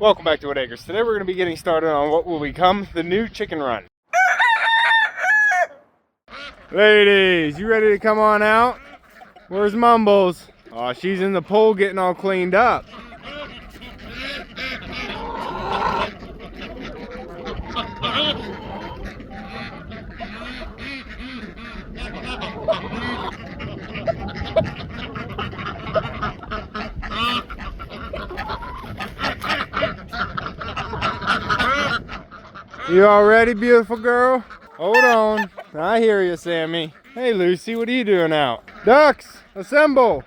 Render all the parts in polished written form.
Welcome back to Whitt Acres. Today we're going to be getting started on what will become the new chicken run. Ladies, you ready to come on out? Where's Mumbles? Oh, she's in the pool getting all cleaned up. You all ready, beautiful girl? Hold on. I hear you, Sammy. Hey, Lucy, what are you doing out? Ducks, assemble.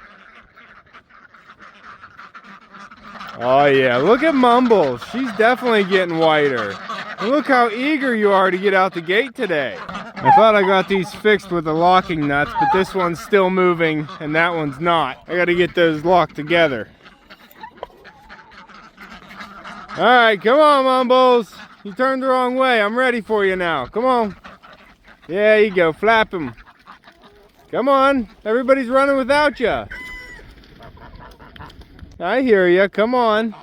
Oh, yeah, look at Mumbles. She's definitely getting whiter. And look how eager you are to get out the gate today. I thought I got these fixed with the locking nuts, but this one's still moving and that one's not. I got to get those locked together. All right, come on, Mumbles. You turned the wrong way. I'm ready for you now. Come on. Yeah, you go. Flap him. Come on. Everybody's running without you. I hear you. Come on.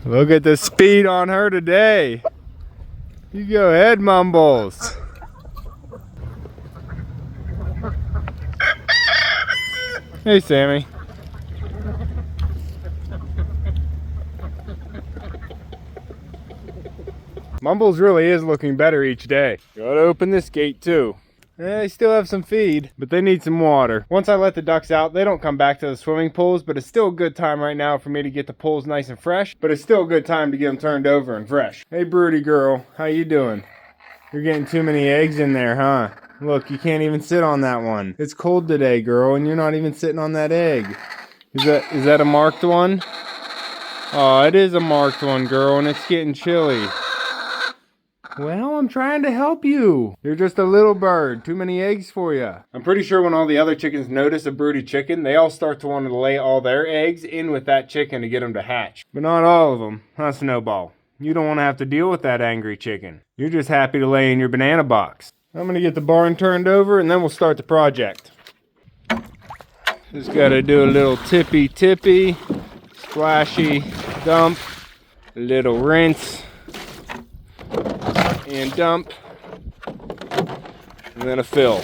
Look at the speed on her today. You go ahead, Mumbles. Hey, Sammy. Mumbles really is looking better each day. Gotta open this gate too. They still have some feed, but they need some water. Once I let the ducks out, they don't come back to the swimming pools, but it's still a good time right now for me to get the pools nice and fresh, but it's still a good time to get them turned over and fresh. Hey, broody girl, how you doing? You're getting too many eggs in there, huh? Look, you can't even sit on that one. It's cold today, girl, and you're not even sitting on that egg. Is that a marked one? Oh, it is a marked one, girl, and it's getting chilly. Well, I'm trying to help you. You're just a little bird. Too many eggs for you. I'm pretty sure when all the other chickens notice a broody chicken, they all start to want to lay all their eggs in with that chicken to get them to hatch. But not all of them, huh, Snowball? You don't want to have to deal with that angry chicken. You're just happy to lay in your banana box. I'm gonna get the barn turned over and then we'll start the project. Just gotta do a little tippy, splashy dump, a little rinse and dump, and then a fill.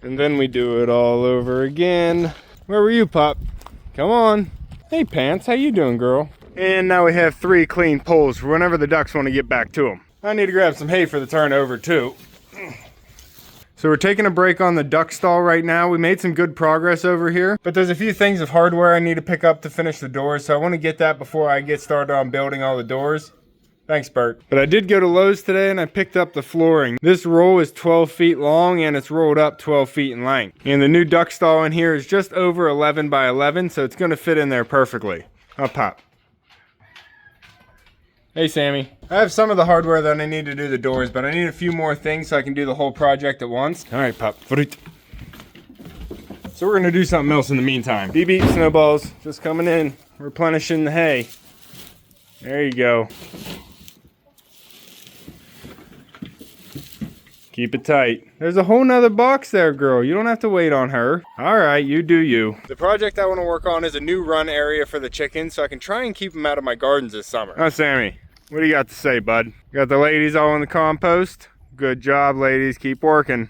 And then we do it all over again. Where were you, pup? Come on. Hey, Pants, how you doing, girl? And now we have 3 clean poles for whenever the ducks want to get back to them. I need to grab some hay for the turnover, too. So we're taking a break on the duck stall right now. We made some good progress over here, but there's a few things of hardware I need to pick up to finish the doors, so I want to get that before I get started on building all the doors. Thanks, Bert. But I did go to Lowe's today and I picked up the flooring. This roll is 12 feet long and it's rolled up 12 feet in length. And the new duck stall in here is just over 11 by 11, so it's going to fit in there perfectly. I'll pop. Hey, Sammy. I have some of the hardware that I need to do the doors, but I need a few more things so I can do the whole project at once. All right, pup. So we're going to do something else in the meantime. Beep, beep, Snowballs. Just coming in, replenishing the hay. There you go. Keep it tight. There's a whole nother box there, girl. You don't have to wait on her. All right, you do you. The project I want to work on is a new run area for the chickens so I can try and keep them out of my gardens this summer. Oh, Sammy, what do you got to say, bud? Got the ladies all in the compost? Good job, ladies. Keep working.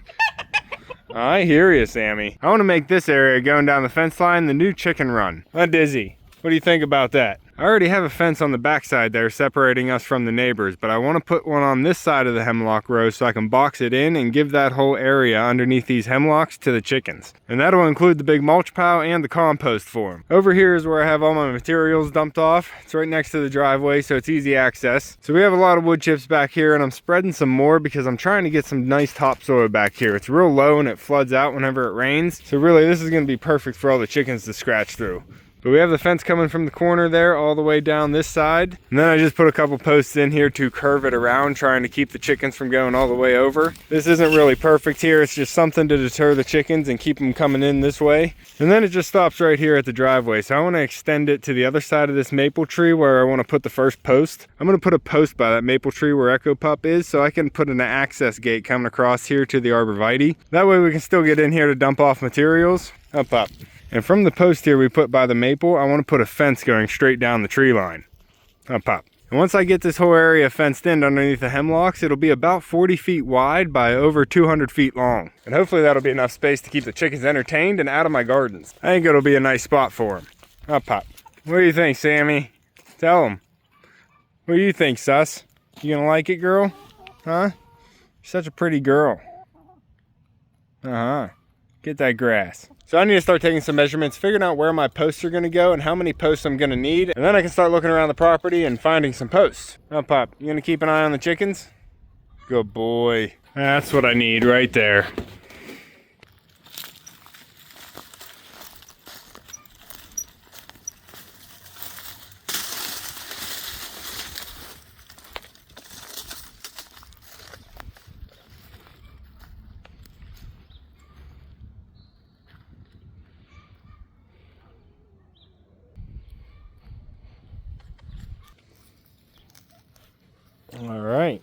I hear you, Sammy. I want to make this area going down the fence line the new chicken run. Dizzy, what do you think about that? I already have a fence on the backside there separating us from the neighbors, but I want to put one on this side of the hemlock row so I can box it in and give that whole area underneath these hemlocks to the chickens. And that'll include the big mulch pile and the compost for them. Over here is where I have all my materials dumped off. It's right next to the driveway, so it's easy access. So we have a lot of wood chips back here, and I'm spreading some more because I'm trying to get some nice topsoil back here. It's real low and it floods out whenever it rains. So really, this is going to be perfect for all the chickens to scratch through. But we have the fence coming from the corner there all the way down this side. And then I just put a couple posts in here to curve it around, trying to keep the chickens from going all the way over. This isn't really perfect here. It's just something to deter the chickens and keep them coming in this way. And then it just stops right here at the driveway. So I want to extend it to the other side of this maple tree where I want to put the first post. I'm going to put a post by that maple tree where Echo Pup is, so I can put an access gate coming across here to the arborvitae. That way we can still get in here to dump off materials. Up. And from the post here we put by the maple, I want to put a fence going straight down the tree line. Up. And once I get this whole area fenced in underneath the hemlocks, it'll be about 40 feet wide by over 200 feet long. And hopefully that'll be enough space to keep the chickens entertained and out of my gardens. I think it'll be a nice spot for them. Up. What do you think, Sammy? Tell them. What do you think, Sus? You gonna like it, girl? Huh? You're such a pretty girl. Uh-huh. Get that grass. So I need to start taking some measurements, figuring out where my posts are gonna go and how many posts I'm gonna need. And then I can start looking around the property and finding some posts. Oh, Pop, you gonna keep an eye on the chickens? Good boy. That's what I need right there. All right.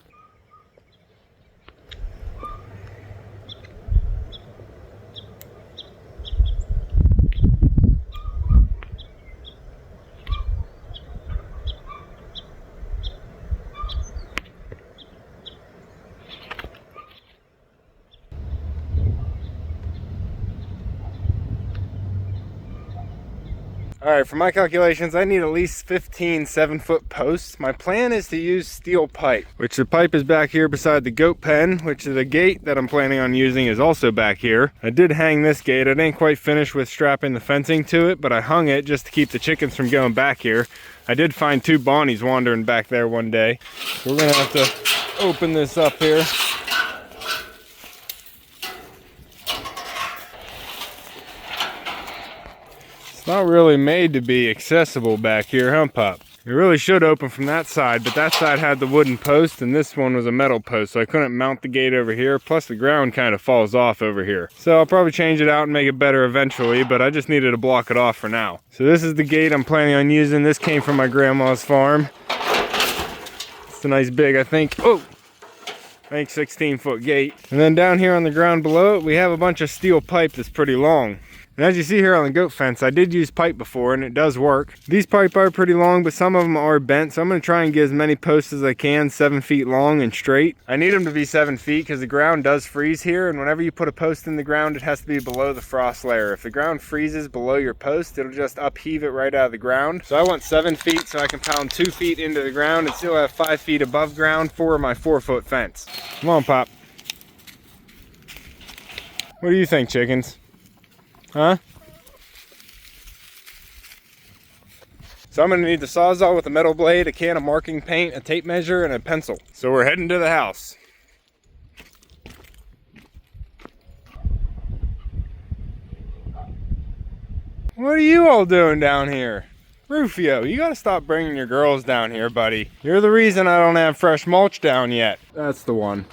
Alright, for my calculations, I need at least 15 7-foot posts. My plan is to use steel pipe, which the pipe is back here beside the goat pen, which the gate that I'm planning on using is also back here. I did hang this gate. I didn't quite finish with strapping the fencing to it, but I hung it just to keep the chickens from going back here. I did find 2 Bonnies wandering back there one day. So we're gonna have to open this up here. It's not really made to be accessible back here, huh, Pop? It really should open from that side, but that side had the wooden post and this one was a metal post, so I couldn't mount the gate over here. Plus the ground kind of falls off over here. So I'll probably change it out and make it better eventually, but I just needed to block it off for now. So this is the gate I'm planning on using. This came from my grandma's farm. It's a nice big, I think 16-foot gate. And then down here on the ground below it, we have a bunch of steel pipe that's pretty long. And as you see here on the goat fence, I did use pipe before and it does work. These pipe are pretty long, but some of them are bent, so I'm going to try and get as many posts as I can, 7 feet long and straight. I need them to be 7 feet because the ground does freeze here, and whenever you put a post in the ground, it has to be below the frost layer. If the ground freezes below your post, it'll just upheave it right out of the ground. So I want 7 feet so I can pound 2 feet into the ground and still have 5 feet above ground for my 4-foot fence. Come on, Pop. What do you think, chickens? Huh? So I'm gonna need the Sawzall with a metal blade, a can of marking paint, a tape measure, and a pencil. So we're heading to the house. What are you all doing down here? Rufio, you gotta stop bringing your girls down here, buddy. You're the reason I don't have fresh mulch down yet. That's the one.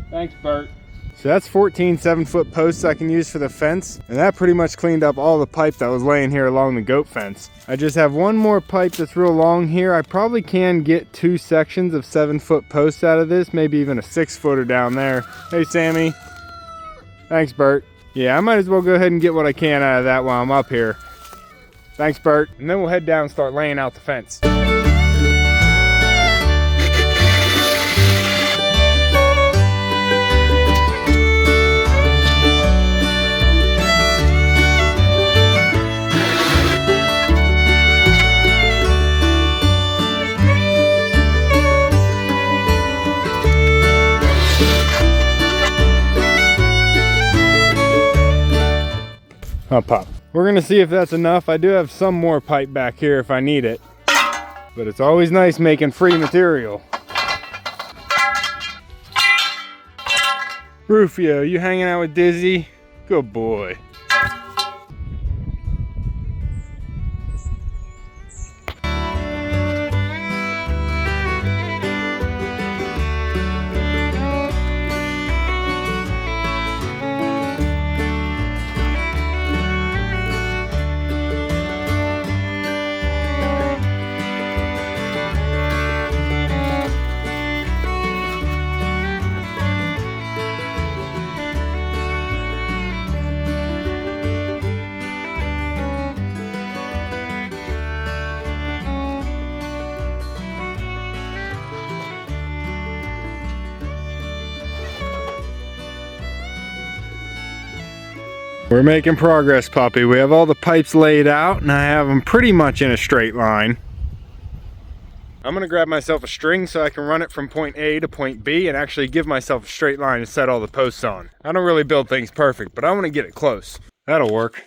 Thanks, Bert. So that's 14 7-foot posts I can use for the fence, and that pretty much cleaned up all the pipe that was laying here along the goat fence. I just have one more pipe that's real long here. I probably can get 2 sections of 7-foot posts out of this, maybe even a 6-footer down there. Hey Sammy. Thanks Bert. Yeah, I might as well go ahead and get what I can out of that while I'm up here. Thanks Bert. And then we'll head down and start laying out the fence. Up pop. We're gonna see if that's enough. I do have some more pipe back here if I need it, but it's always nice making free material. Rufio, you hanging out with Dizzy? Good boy. We're making progress, puppy. We have all the pipes laid out and I have them pretty much in a straight line. I'm gonna grab myself a string so I can run it from point A to point B and actually give myself a straight line to set all the posts on. I don't really build things perfect, but I want to get it close. That'll work.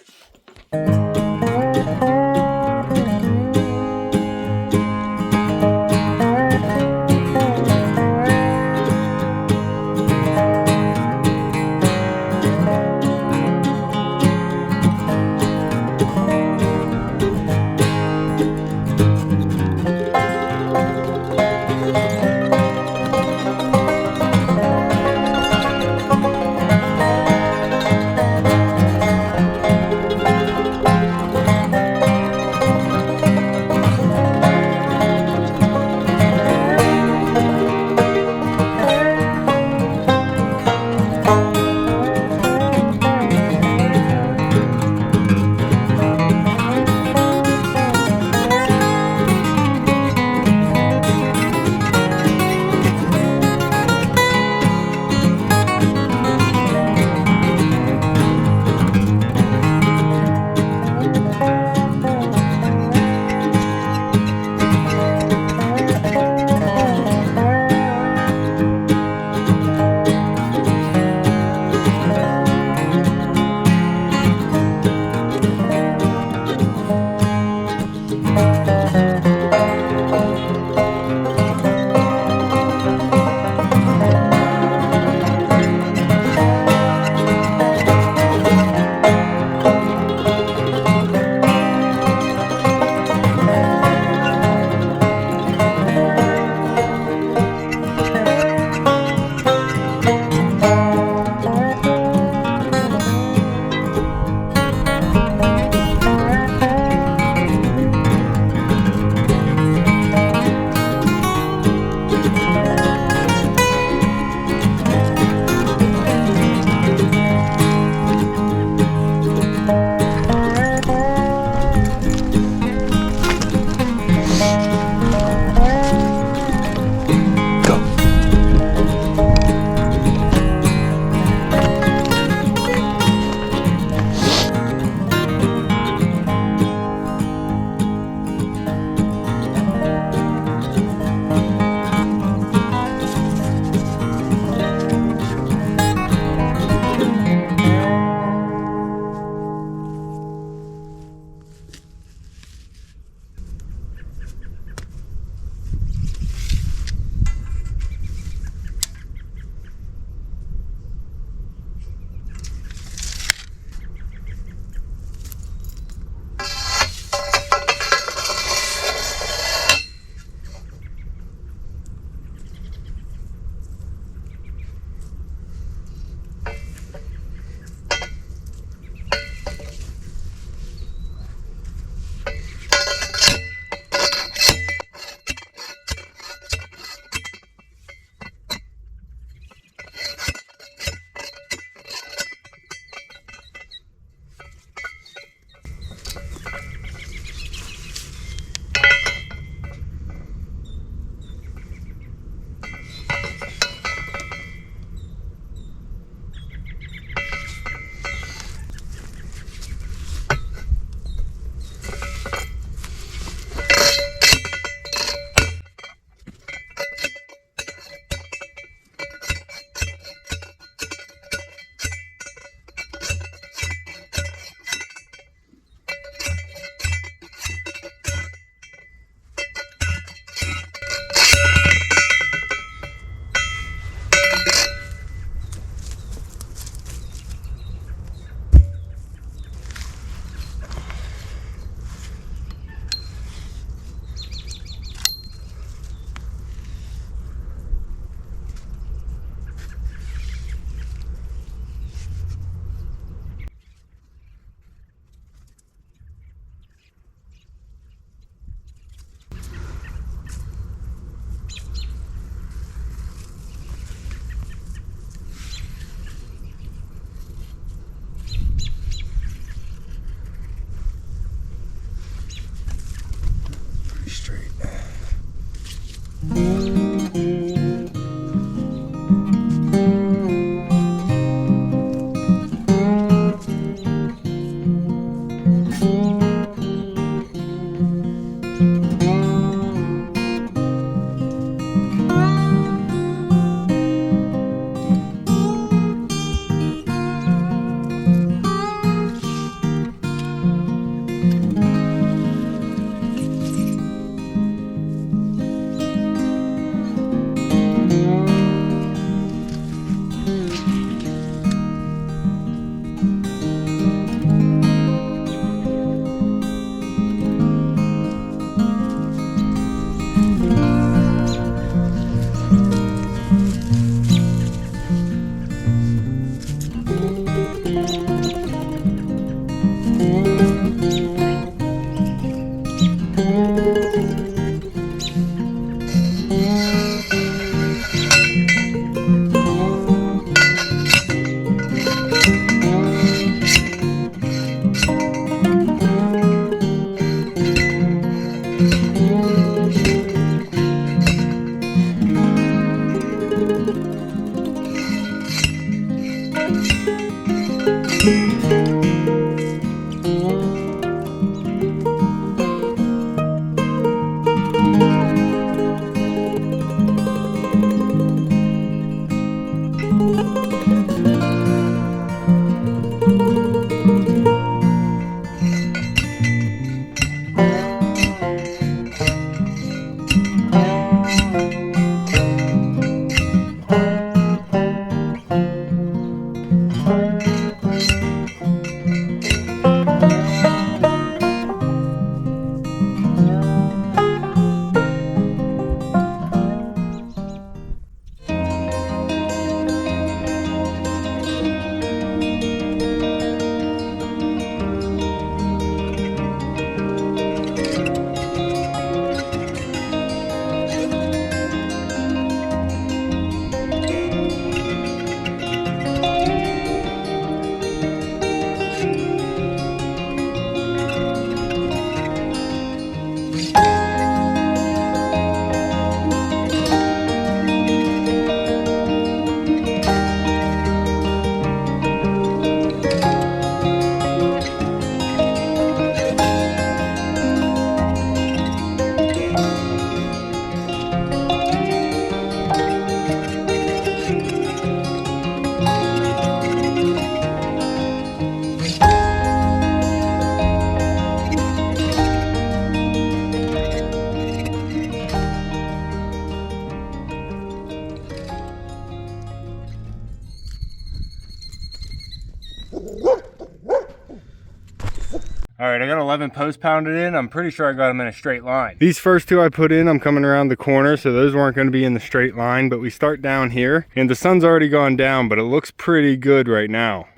All right, I got 11 posts pounded in. I'm pretty sure I got them in a straight line. These first two I put in, I'm coming around the corner, so those weren't going to be in the straight line, but we start down here, and the sun's already gone down, but it looks pretty good right now.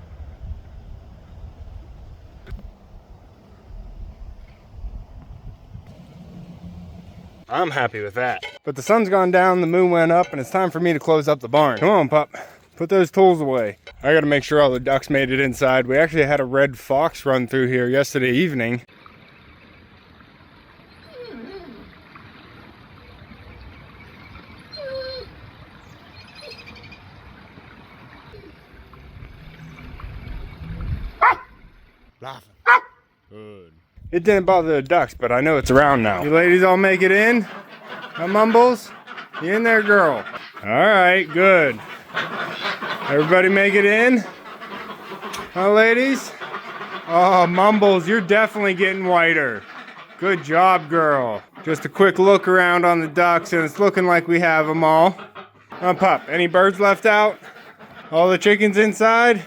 I'm happy with that. But the sun's gone down, the moon went up, and it's time for me to close up the barn. Come on, pup. Put those tools away. I gotta make sure all the ducks made it inside. We actually had a red fox run through here yesterday evening. Laughing. Good. It didn't bother the ducks, but I know it's around now. You ladies all make it in? Huh, Mumbles? You in there, girl? All right, good. Everybody make it in? Huh, ladies? Oh, Mumbles, you're definitely getting whiter. Good job, girl. Just a quick look around on the ducks, and it's looking like we have them all. Huh, pup, any birds left out? All the chickens inside?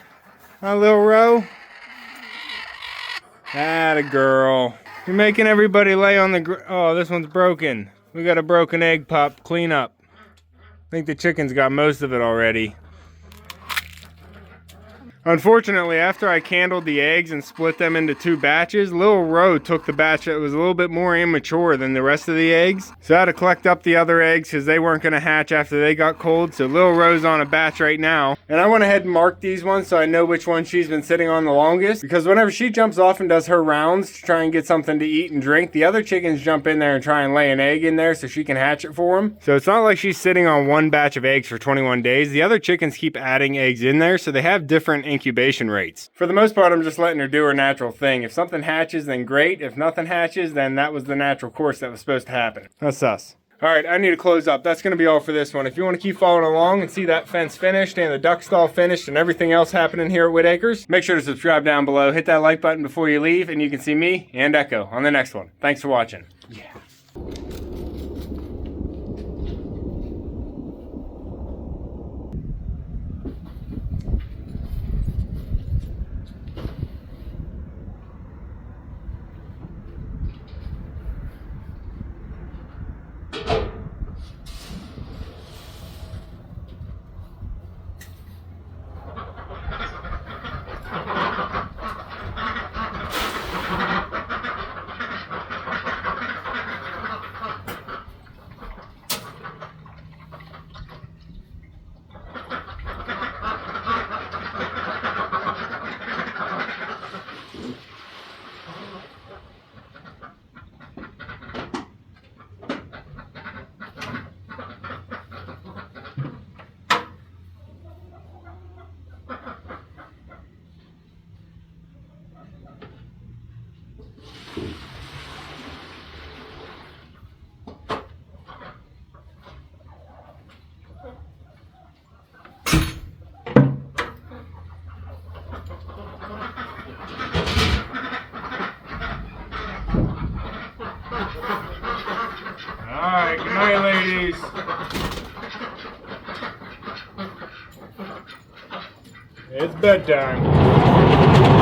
Huh, little row? Atta girl. You're making everybody lay on the oh, this one's broken. We got a broken egg, pup. Clean up. I think the chickens got most of it already. Unfortunately, after I candled the eggs and split them into 2 batches, Little Roe took the batch that was a little bit more immature than the rest of the eggs. So I had to collect up the other eggs because they weren't going to hatch after they got cold. So Little Roe's on a batch right now. And I went ahead and marked these ones so I know which one she's been sitting on the longest. Because whenever she jumps off and does her rounds to try and get something to eat and drink, the other chickens jump in there and try and lay an egg in there so she can hatch it for them. So it's not like she's sitting on one batch of eggs for 21 days. The other chickens keep adding eggs in there, so they have different incubation rates. For the most part, I'm just letting her do her natural thing. If something hatches, then great. If nothing hatches, then that was the natural course that was supposed to happen. That's us. All right, I need to close up. That's going to be all for this one. If you want to keep following along and see that fence finished and the duck stall finished and everything else happening here at Whitt Acres, make sure to subscribe down below. Hit that like button before you leave, and you can see me and Echo on the next one. Thanks for watching. Yeah. Alright, good night, ladies. It's bedtime.